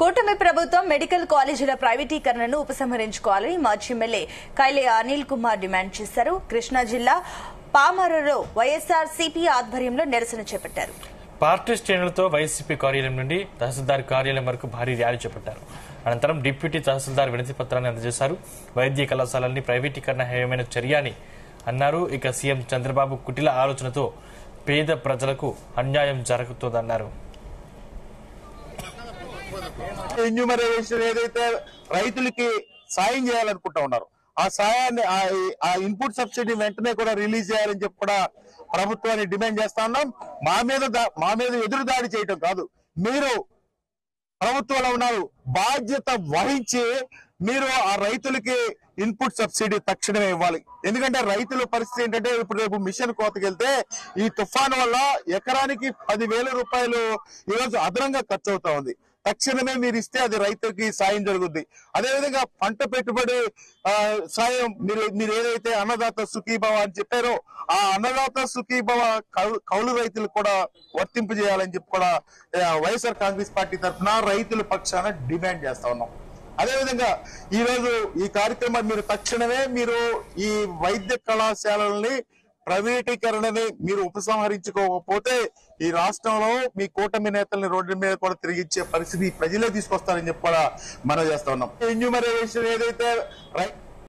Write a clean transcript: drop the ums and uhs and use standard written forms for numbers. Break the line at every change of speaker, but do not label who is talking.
కూటమి ప్రభుత్వం మెడికల్ కాలేజీల ప్రైవేటీకరణను ఉపసంహరించుకోవాలని మాజీ ఎమ్మెల్యే కైలే అనిల్ కుమార్ డిమాండ్ చేశారు. కృష్ణా జిల్లా పామరలో వైఎస్ఆర్ సిపి ఆధ్వర్యంలో నిరసన చేపట్టారు.
పార్టీ శ్రేణులతో వైసీపీ కార్యాలయం నుండి తహసీల్దార్ కార్యాలయం వరకు భారీ ర్యాలీ చేపట్టారు. అనంతరం డిప్యూటీ తహసీల్దార్ వినతి పత్రాన్ని అందజేశారు. వైద్య కళాశాలల్ని ప్రైవేటీకరణ హేయమైన చర్య అని అన్నారు. ఇక సీఎం చంద్రబాబు కుటిల ఆలోచనతో పేద ప్రజలకు అన్యాయం జరుగుతోందన్నారు.
ఎన్యూమరేషన్ ఏదైతే రైతులకి సాయం చేయాలనుకుంటా ఉన్నారు, ఆ సాయాన్ని ఆ ఇన్పుట్ సబ్సిడీ వెంటనే కూడా రిలీజ్ చేయాలని చెప్పి కూడా ప్రభుత్వాన్ని డిమాండ్ చేస్తా ఉన్నాం. మా మీద ఎదురు దాడి చేయటం కాదు, మీరు ప్రభుత్వంలో ఉన్నారు, బాధ్యత వహించి మీరు ఆ రైతులకి ఇన్పుట్ సబ్సిడీ తక్షణమే ఇవ్వాలి. ఎందుకంటే రైతుల పరిస్థితి ఏంటంటే ఇప్పుడు రేపు మిషన్ కోతకెళ్తే ఈ తుఫాను వల్ల ఎకరానికి 10,000 రూపాయలు ఈరోజు అదనంగా ఖర్చు అవుతా ఉంది. తక్షణమే మీరు ఇస్తే అది రైతుకి సాయం జరుగుద్ది. అదేవిధంగా పంట పెట్టుబడి సాయం మీరు ఏదైతే అన్నదాత సుఖీభవ అని చెప్పారో ఆ అన్నదాత సుఖీభవ కౌలు రైతులకు కూడా వర్తింపు చేయాలని చెప్పి కూడా వైఎస్ఆర్ కాంగ్రెస్ పార్టీ తరఫున రైతుల పక్షాన డిమాండ్ చేస్తా ఉన్నాం. అదేవిధంగా ఈ రోజు ఈ కార్యక్రమాన్ని మీరు తక్షణమే ఈ వైద్య కళాశాలల్ని ప్రైవేటీకరణని మీరు ఉపసంహరించుకోకపోతే ఈ రాష్ట్రంలో మీ కూటమి నేతల్ని రోడ్డు మీద కూడా తిరిగిచ్చే పరిస్థితి ప్రజలే తీసుకొస్తారని చెప్పి కూడా మనం చేస్తా ఉన్నాం. ఎన్యూమరేషన్ ఏదైతే